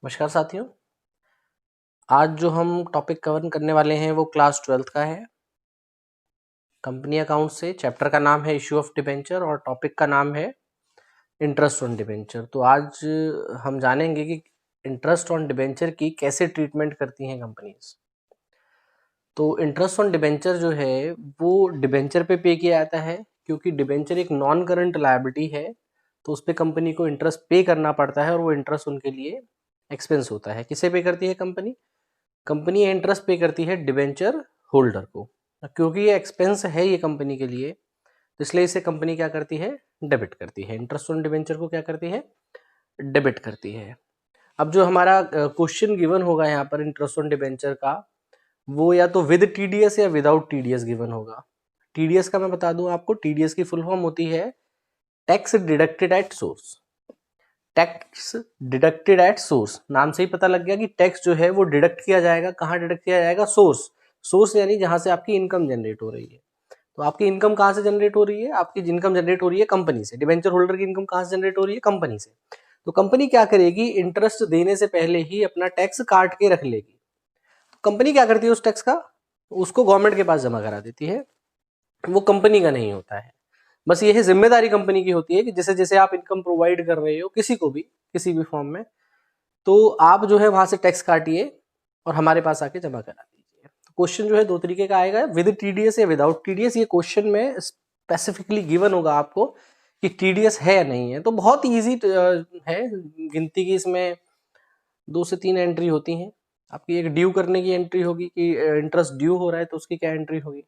नमस्कार साथियों। आज जो हम टॉपिक कवर करने वाले हैं वो क्लास 12th का है। कंपनी अकाउंट से चैप्टर का नाम है इश्यू ऑफ डिबेंचर और टॉपिक का नाम है इंटरेस्ट ऑन डिबेंचर। तो आज हम जानेंगे कि इंटरेस्ट ऑन डिबेंचर की कैसे ट्रीटमेंट करती हैं कंपनीज। तो इंटरेस्ट ऑन डिबेंचर जो है वो डिबेंचर पे पे किया जाता है, क्योंकि डिबेंचर एक नॉन करंट लायबिलिटी है तो उस पर कंपनी को इंटरेस्ट पे करना पड़ता है और वो इंटरेस्ट उनके लिए एक्सपेंस होता है। किसे पे करती है कंपनी? कंपनी इंटरेस्ट पे करती है डिबेंचर होल्डर को। क्योंकि ये एक्सपेंस है ये कंपनी के लिए, तो इसलिए इसे कंपनी क्या करती है? डेबिट करती है। इंटरेस्ट ऑन डिबेंचर को क्या करती है? डेबिट करती है। अब जो हमारा क्वेश्चन गिवन होगा यहाँ पर इंटरेस्ट ऑन डिबेंचर का, वो या तो विद टीडीएस या विदाउट टीडीएस गिवन होगा। टीडीएस का मैं बता दूं आपको, टीडीएस की फुल फॉर्म होती है tax deducted at source. Tax deducted at source, नाम से ही पता लग गया कि टैक्स जो है वो डिडक्ट किया जाएगा। कहाँ डिडक्ट किया जाएगा? सोर्स। सोर्स यानी जहां से आपकी इनकम जनरेट हो रही है। तो आपकी इनकम कहाँ से जनरेट हो रही है? आपकी इनकम जनरेट हो रही है कंपनी से। डिबेंचर होल्डर की इनकम कहाँ से जनरेट हो रही है? कंपनी से। तो कंपनी क्या करेगी? इंटरेस्ट देने से पहले ही अपना टैक्स काट के रख लेगी। कंपनी क्या करती है? उस टैक्स का उसको गवर्नमेंट के पास जमा करा देती है। वो कंपनी का नहीं होता है। बस ये है जिम्मेदारी कंपनी की होती है कि जैसे जैसे आप इनकम प्रोवाइड कर रहे हो किसी को भी, किसी भी फॉर्म में, तो आप जो है वहां से टैक्स काटिए और हमारे पास आके जमा करा दीजिए। तो क्वेश्चन जो है दो तरीके का आएगा, विद टीडीएस या विदाउट टीडीएस। ये क्वेश्चन में स्पेसिफिकली गिवन होगा आपको कि टीडीएस है या नहीं है। तो बहुत इजी है गिनती की। इसमें 2 से 3 एंट्री होती हैं। आपकी एक ड्यू करने की एंट्री होगी कि इंटरेस्ट ड्यू हो रहा है तो उसकी क्या एंट्री होगी।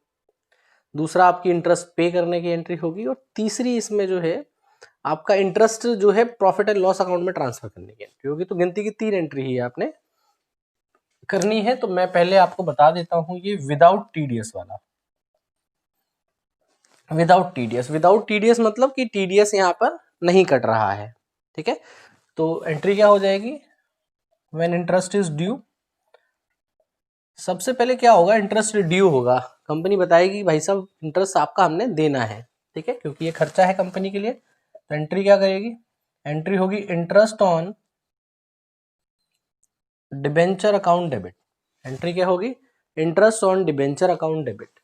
दूसरा आपकी इंटरेस्ट पे करने की एंट्री होगी। और तीसरी इसमें जो है आपका इंटरेस्ट जो है प्रॉफिट एंड लॉस अकाउंट में ट्रांसफर करने की एंट्री होगी। तो गिनती की 3 एंट्री ही आपने करनी है। तो मैं पहले आपको बता देता हूं ये विदाउट टीडीएस वाला। विदाउट टीडीएस मतलब कि टीडीएस यहां पर नहीं कट रहा है। ठीक है, तो एंट्री क्या हो जाएगी? When interest is due. सबसे पहले क्या होगा? इंटरेस्ट ड्यू होगा। कंपनी बताएगी भाई साहब इंटरेस्ट आपका हमने देना है। ठीक है, क्योंकि ये खर्चा है कंपनी के लिए। तो एंट्री क्या करेगी? एंट्री होगी interest on debenture account debit. Entry क्या होगी? Interest on debenture account debit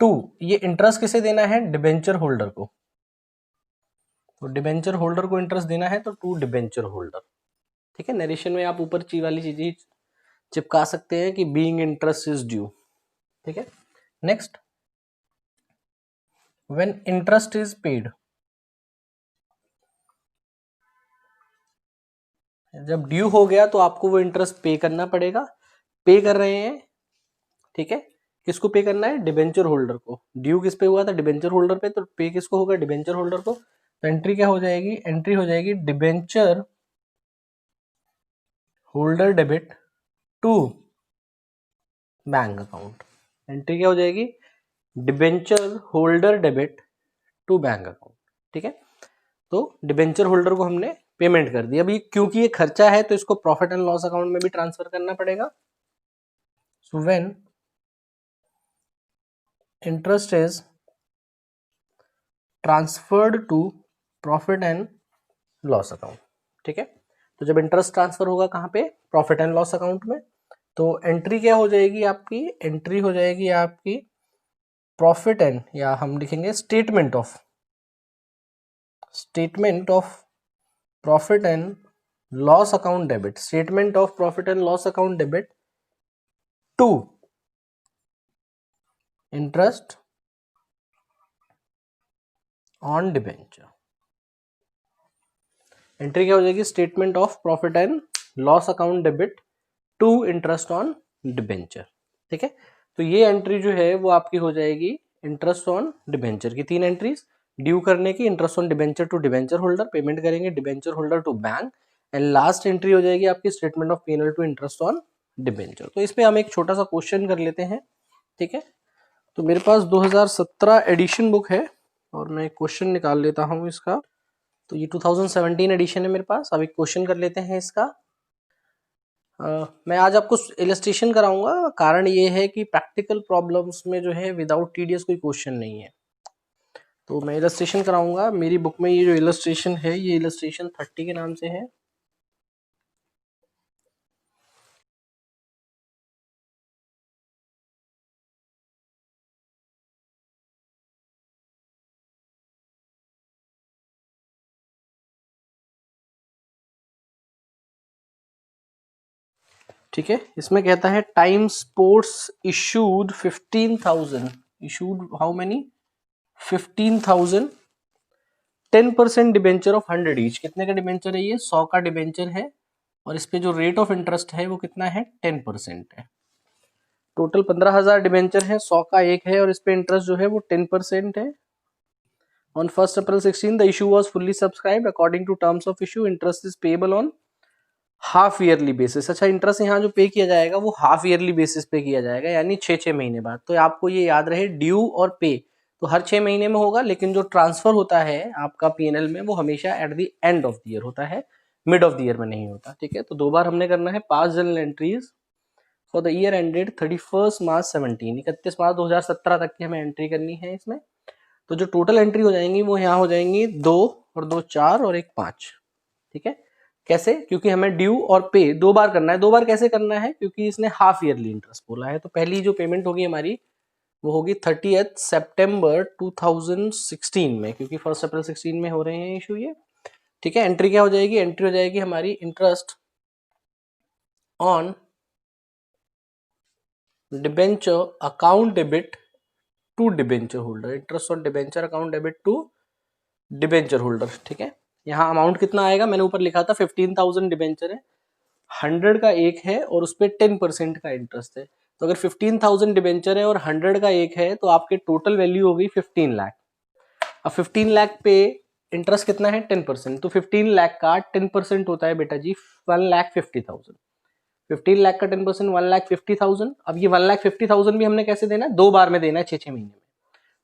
to. ये इंटरेस्ट किसे देना है? डिबेंचर होल्डर को। तो डिबेंचर होल्डर को इंटरेस्ट देना है तो टू डिबेंचर होल्डर। ठीक है, नरेशन में आप ऊपर ची वाली चीजें चिपका सकते हैं कि बीइंग इंटरेस्ट इज ड्यू। ठीक है, next, when interest is paid. जब ड्यू हो गया तो आपको वो इंटरेस्ट पे करना पड़ेगा। पे कर रहे हैं, ठीक है, किसको पे करना है? डिबेंचर होल्डर को। ड्यू किस पे हुआ था? डिबेंचर होल्डर पे, तो पे किसको होगा? डिबेंचर होल्डर को। तो एंट्री क्या हो जाएगी? एंट्री हो जाएगी debenture holder debit to bank account. Entry क्या हो जाएगी? Debenture holder debit to bank account. ठीक है, तो डिबेंचर होल्डर को हमने पेमेंट कर दी। अभी क्योंकि ये खर्चा है तो इसको प्रॉफिट एंड लॉस अकाउंट में भी ट्रांसफर करना पड़ेगा। So when interest is transferred to profit and loss account. ठीक है, तो जब इंटरेस्ट ट्रांसफर होगा कहाँ पे? प्रॉफिट एंड लॉस अकाउंट में। तो एंट्री क्या हो जाएगी आपकी? एंट्री हो जाएगी आपकी प्रॉफिट एंड, या हम लिखेंगे statement of profit and loss account debit. Statement of profit and loss account debit to interest on debenture. Entry क्या हो जाएगी? Statement of profit and loss account debit to interest on debenture. ठीक है, तो ये एंट्री जो है वो आपकी हो जाएगी इंटरेस्ट ऑन डिबेंचर की 3 एंट्रीज। ड्यू करने की, interest on debenture to debenture holder, payment करेंगे debenture holder to bank, and last entry हो जाएगी आपकी statement of P&L to interest on debenture. तो इस पे हम एक छोटा सा क्वेश्चन कर लेते हैं। ठीक है, तो मेरे पास 2017 एडिशन बुक है और मैं क्वेश्चन निकाल लेता हूं इसका। तो ये 2017 एडिशन है मेरे पास। अब एक क्वेश्चन कर लेते हैं इसका। मैं आज आपको इलस्ट्रेशन कराऊंगा। कारण ये है कि प्रैक्टिकल प्रॉब्लम्स में जो है विदाउट टीडीएस कोई क्वेश्चन नहीं है, तो मैं इलस्ट्रेशन कराऊंगा। मेरी बुक में ये जो इलस्ट्रेशन है ये इलस्ट्रेशन 30 के नाम से है। ठीक है, इसमें कहता है time sports issued 15,000, issued how many 15,000 10% debenture of 100 each. कितने का डिबेंचर है ये? 100 का डिबेंचर है और इस पे जो रेट ऑफ इंटरेस्ट है वो कितना है? 10% है। टोटल 15,000 डिबेंचर है, 100 का एक है और इस पे इंटरेस्ट जो है वो 10% है। On 1st April 16, the issue was fully subscribed. According to terms of issue, interest is payable on half yearly basis. अच्छा, इंटरेस्ट यहाँ जो पे किया जाएगा वो हाफ ईयरली बेसिस पे किया जाएगा, यानी 6 महीने बाद। तो आपको ये याद रहे, ड्यू और पे तो हर 6 महीने में होगा, लेकिन जो ट्रांसफर होता है आपका पीएनएल में वो हमेशा at the end of the year होता है, मिड ऑफ द ईयर में नहीं होता। ठीक है, तो 2 बार हमने करना है पास journal entries for the year ended 31 मार्च 17, 31 मार्च 2017 तक की हमें एंट्री करनी है इसमें। तो जो टोटल एंट्री हो जाएंगी वो यहाँ हो जाएंगी 2 और 2 4 और 1 5। ठीक है, कैसे? क्योंकि हमें ड्यू और पे 2 बार करना है। 2 बार कैसे करना है? क्योंकि इसने हाफ ईयरली इंटरेस्ट बोला है। तो पहली जो पेमेंट होगी हमारी वो होगी 30 सितंबर 2016 में, क्योंकि 1 अप्रैल 16 में हो रहे हैं इशू ये। ठीक है, एंट्री क्या हो जाएगी? एंट्री हो जाएगी हमारी interest on debenture account debit to debenture holder, interest on debenture account debit to debenture holder. ठीक है, यहाँ अमाउंट कितना आएगा? मैंने ऊपर लिखा था 15,000 डिबेंचर है, 100 का एक है और उस पर 10% का इंटरेस्ट है। तो अगर 15,000 डिबेंचर है और 100 का एक है तो आपके टोटल वैल्यू हो गई 15 लाख। अब 15 लाख पे इंटरेस्ट कितना है? 10%। तो 15 लाख का 10% होता है बेटा जी 1,50,000। 15 लाख का 10% 1,50,000। अब ये 1,50,000 भी हमने कैसे देना है? 2 बार में देना है 6 महीने में।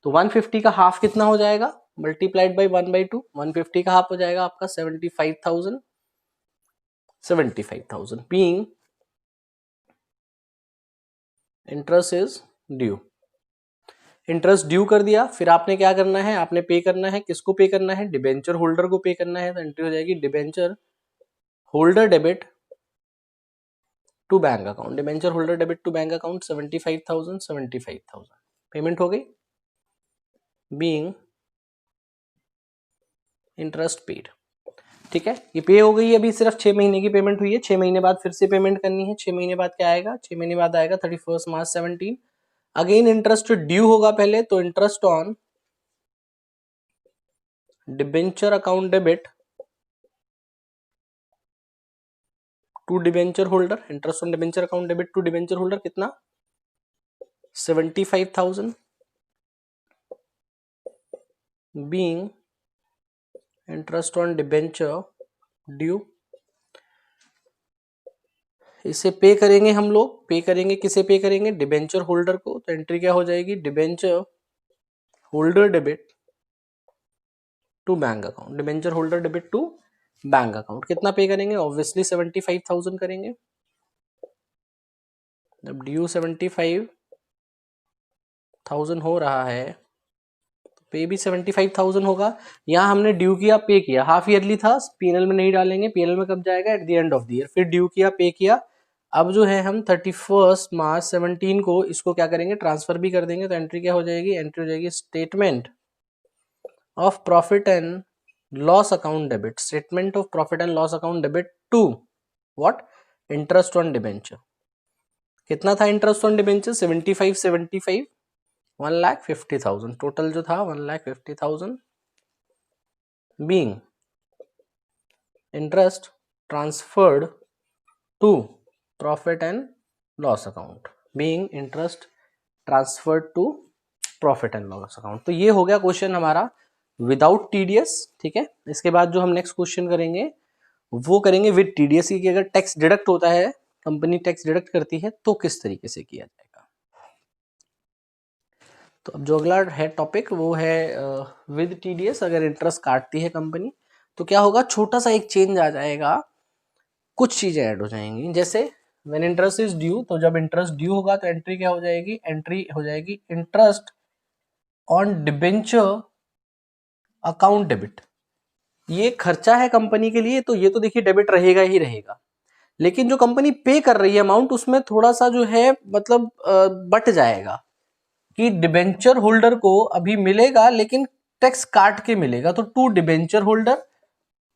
तो 150 का हाफ कितना हो जाएगा? Multiplied by 1/2। 150 का हाफ हो जाएगा आपका 75,000। 75,000 being interest is due. Interest due कर दिया, फिर आपने क्या करना है? आपने पे करना है। किसको पे करना है? डिबेंचर होल्डर को पे करना है। तो एंट्री हो जाएगी debenture holder debit to bank account, debenture holder debit to bank account 75,000 payment हो गई, बीइंग इंटरेस्ट पेड। ठीक है, ये पे हो गई। अभी सिर्फ 6 महीने की पेमेंट हुई है, 6 महीने बाद फिर से पेमेंट करनी है। 6 महीने बाद क्या आएगा? 6 महीने बाद आएगा 31 मार्च 17। अगेन इंटरेस्ट ड्यू होगा पहले, तो interest on debenture account debit to debenture holder, interest on debenture account debit to debenture holder कितना? 75,000 being interest on debenture due. इसे पे करेंगे हम लोग, पे करेंगे किसे? पे करेंगे डिबेंचर होल्डर को। तो एंट्री क्या हो जाएगी? Debenture holder debit to bank account, debenture holder debit to bank account. कितना पे करेंगे? ऑब्वियसली 75,000 करेंगे। जब ड्यू 75,000 हो रहा है तो पे भी 75,000 होगा। यहाँ हमने ड्यू किया, पे किया, हाफ ईयरली था, पीएनएल में नहीं डालेंगे। पीएनएल में कब जाएगा? At the end of the year. फिर ड्यू किया, पे किया। अब जो है हम 31 मार्च 17 को इसको क्या करेंगे? ट्रांसफर भी कर देंगे। तो एंट्री क्या हो जाएगी? एंट्री हो जाएगी statement of profit and loss account debit, statement of profit and loss account debit to what? Interest on debenture. कितना था इंटरेस्ट ऑन डिबेंचर? 75 1,50,000। टोटल जो था 1,50,000 being interest transferred to profit and loss account, being interest transferred to profit and loss account. तो ये हो गया question हमारा without TDS. ठीक है, इसके बाद जो हम नेक्स्ट क्वेश्चन करेंगे वो करेंगे विद टीडीएस की, अगर टैक्स डिडक्ट होता है, कंपनी टैक्स डिडक्ट करती है तो किस तरीके से किया जाएगा। तो अब जो अगला है टॉपिक वो है विद टीडीएस, अगर इंटरेस्ट काटती है कंपनी तो क्या होगा? छोटा सा एक चेंज आ जाएगा, कुछ चीजें ऐड हो जाएंगी। जैसे व्हेन इंटरेस्ट इज ड्यू, तो जब इंटरेस्ट ड्यू होगा तो एंट्री क्या हो जाएगी? एंट्री हो जाएगी interest on debenture account debit. ये खर्चा है कंपनी के लिए, तो ये तो देखिए डेबिट रहेगा ही रहेगा। लेकिन जो कंपनी पे कर रही है अमाउंट, उसमें थोड़ा सा जो है मतलब बट जाएगा कि डिबेंचर होल्डर को अभी मिलेगा लेकिन टैक्स काट के मिलेगा। तो टू डिबेंचर होल्डर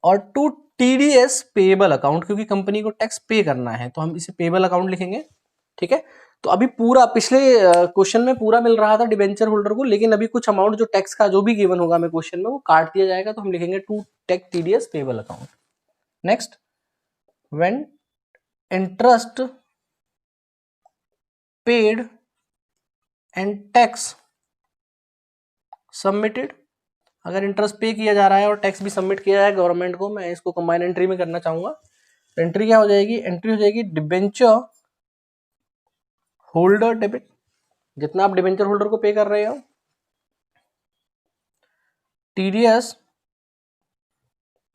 और टू टीडीएस पेबल अकाउंट, क्योंकि कंपनी को टैक्स पे करना है तो हम इसे पेबल अकाउंट लिखेंगे। ठीक है, तो अभी पूरा पिछले क्वेश्चन में पूरा मिल रहा था डिबेंचर होल्डर को, लेकिन अभी कुछ अमाउंट जो टैक्स का जो भी गिवन होगा हमें क्वेश्चन में वो काट दिया जाएगा, तो हम लिखेंगे to take TDS payable account. Next, when interest paid and tax submitted, अगर इंटरेस्ट पे किया जा रहा है और टैक्स भी सबमिट किया जाए गवर्नमेंट को, मैं इसको कंबाइन एंट्री में करना चाहूंगा, तो एंट्री क्या हो जाएगी, एंट्री हो जाएगी डिबेंचर होल्डर डेबिट, जितना आप डिबेंचर होल्डर को पे कर रहे हो, टीडीएस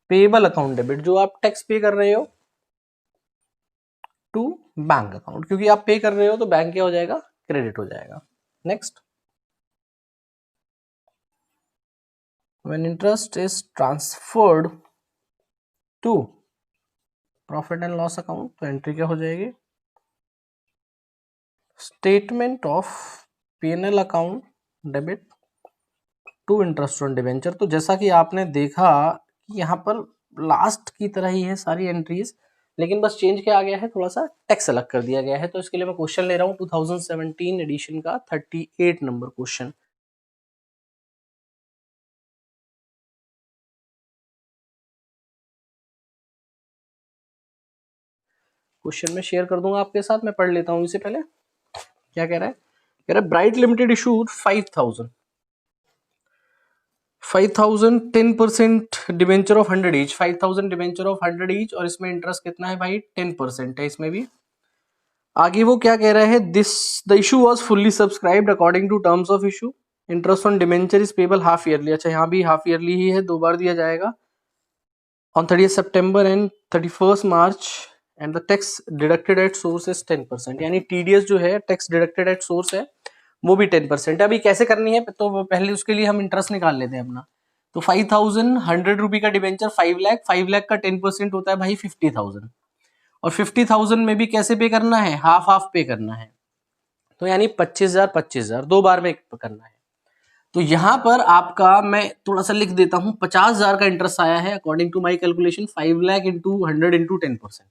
पेबल अकाउंट डेबिट, जो आप टैक्स पे कर रहे हो, टू बैंक अकाउंट, क्योंकि आप पे कर रहे हो तो बैंक क्या हो जाएगा, क्रेडिट हो जाएगा। Next, when interest is transferred to profit and loss account, तो एंट्री क्या हो जाएगी, statement of PNL account debit to interest on debenture. तो जैसा कि आपने देखा कि यहाँ पर लास्ट की तरह ही है सारी एंट्रीज, लेकिन बस चेंज क्या आ गया है, थोड़ा सा टैक्स अलग कर दिया गया है। तो इसके लिए मैं क्वेश्चन ले रहा हूँ 2017 एडिशन का 38 नंबर क्वेश्चन। क्वेश्चन में शेयर कर दूंगा आपके साथ, मैं पढ़ लेता हूँ इसे पहले। क्या कह रहा है, कह रहा है bright limited issued 5000 10% debenture of 100 each, 5000 debenture of 100 each, और इसमें इंटरेस्ट कितना है भाई, 10% है इसमें भी। आगे वो क्या कह रहा है, this the issue was fully subscribed according to terms of issue, interest on debenture is payable half yearly. अच्छा, यहाँ भी हाफ ईयरली ही है, 2 बार दिया जाएगा, on 30 September and 31 March, and the tax deducted at source is 10%, यानी TDS जो है tax deducted at source है वो भी 10% है। अभी कैसे करनी है, तो पहले उसके लिए हम इंटरेस्ट निकाल लेते हैं अपना। तो 5000 100 रुपी का डिवेंचर 5 लाख, 5 लाख का 10% होता है भाई 50,000, और 50,000 में भी कैसे पे करना है, हाफ हाफ पे करना है, तो यानी 25,000 25,000 2 बार में करना है। तो यहां पर आपका मैं थोड़ा सा लिख देता हूं, 50,000 का इंटरेस्ट आया है according to my calculation, 5 lakh into 100 into 10%,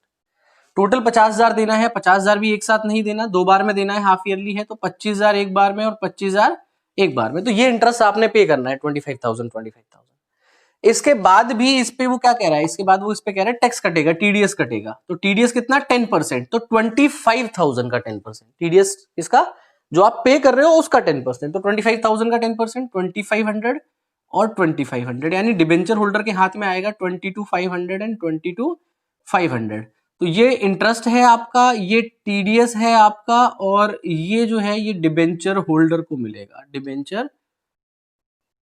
total 50,000 देना है। 50,000 भी एक साथ नहीं देना, 2 बार में देना है, हाफ ईयरली है, तो 25,000 एक बार में और 25,000 एक बार में, तो ये इंटरेस्ट आपने पे करना है 25,000। इसके बाद भी इस पे वो क्या कह रहा है, इसके बाद वो इस पे कह रहा है टैक्स कटेगा, टीडीएस कटेगा, तो टीडीएस कितना 10%, तो 25,000 का 10%, टीडीएस इसका जो आप पे कर रहे हो उसका 10%, तो 25,000 का 10% 2500 और 2500, यानी डिबेंचर होल्डर के हाथ में आएगा 22,500 एंड 22,500। तो ये इंटरेस्ट है आपका, ये टीडीएस है आपका, और ये जो है ये डिबेंचर होल्डर को मिलेगा, डिबेंचर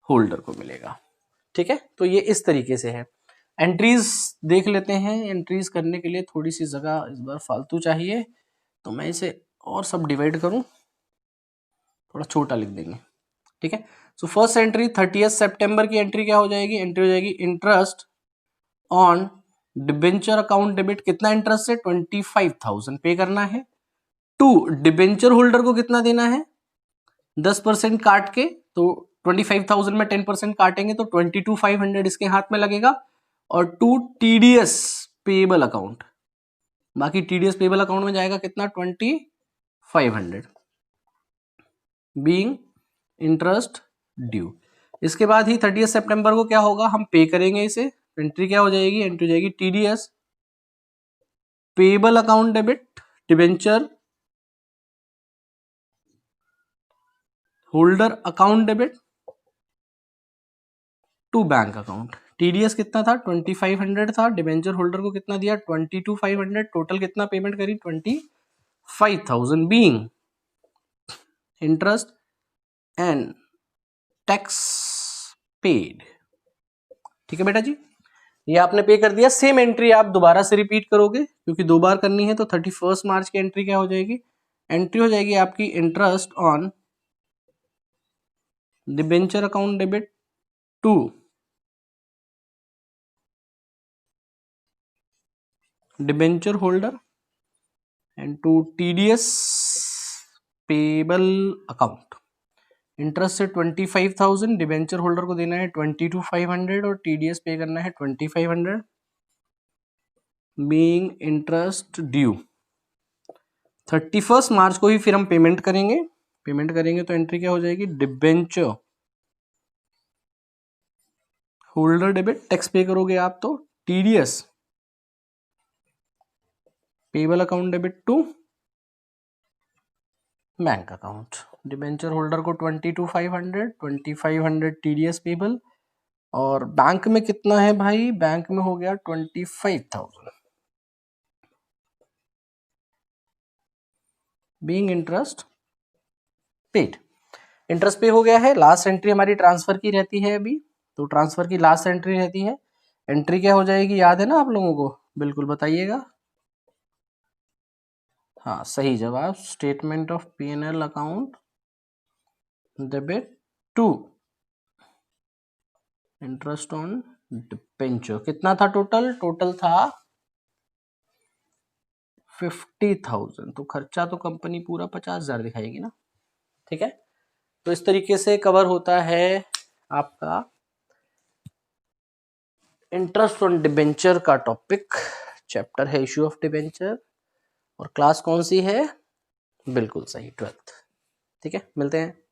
होल्डर को मिलेगा। ठीक है, तो ये इस तरीके से है। एंट्रीज देख लेते हैं, एंट्रीज करने के लिए थोड़ी सी जगह इस बार फालतू चाहिए, तो मैं इसे और सब डिवाइड करूं, थोड़ा छोटा लिख देंगे। ठीक है, सो फर्स्ट एंट्री 30 सितंबर की एंट्री क्या हो जाएगी, एंट्री हो जाएगी interest on debenture account debit, कितना इंटरेस्ट है 25,000 पे करना है, टू डिबेंचर होल्डर को कितना देना है 10% काट के, तो 25,000 में 10% काटेंगे तो 22,500 इसके हाथ में लगेगा, और टू टीडीएस पेबल अकाउंट, बाकी टीडीएस पेबल अकाउंट में जाएगा कितना 2,500 बीइंग इंटरेस्ट ड्यू। इसके बाद ही 30 सितंबर को क्या होगा, हम पे करेंगे इसे, एंट्री क्या हो जाएगी, एंट्री हो जाएगी TDS payable account debit debenture holder account debit to bank account. TDS कितना था 2500 था, डिबेंचर होल्डर को कितना दिया 22,500, टोटल कितना पेमेंट करी 25,000 being interest and tax paid. ठीक है बेटा जी, ये आपने पे कर दिया। सेम एंट्री आप दोबारा से रिपीट करोगे क्योंकि 2 बार करनी है, तो 31 मार्च की एंट्री क्या हो जाएगी, एंट्री हो जाएगी आपकी interest on debenture account debit to debenture holder and to TDS payable account. Interest से 25,000, डिबेंचर होल्डर को देना है 22,500 और टीडीएस पे करना है 2,500। बीइंग इंटरेस्ट ड्यू, 31 मार्च को ही फिर हम पेमेंट करेंगे। तो एंट्री क्या हो जाएगी, डिबेंचर होल्डर डेबिट, टैक्स पे करोगे आप तो TDS payable account debit to bank account. Debenture holder को 22,500, 2,500 टीडीएस पेबल, और बैंक में कितना है भाई, बैंक में हो गया 25,000। बीइंग इंटरेस्ट पेड, इंटरेस्ट पे हो गया है। लास्ट एंट्री हमारी ट्रांसफर की रहती है अभी, तो ट्रांसफर की लास्ट एंट्री रहती है। एंट्री क्या हो जाएगी, याद है ना आप लोगों को, बिल्कुल बताइएगा। हाँ सही जवाब, statement of P&L account debit to interest on debenture. कितना था टोटल, था 50,000। तो खर्चा तो कंपनी पूरा 50,000 दिखाएगी ना, ठीक है। तो इस तरीके से कवर होता है आपका इंटरेस्ट ऑन डिबेंचर का टॉपिक। चैप्टर है इश्यू ऑफ डिबेंचर, और क्लास कौन सी है, बिल्कुल सही 12th। ठीक है, मिलते हैं।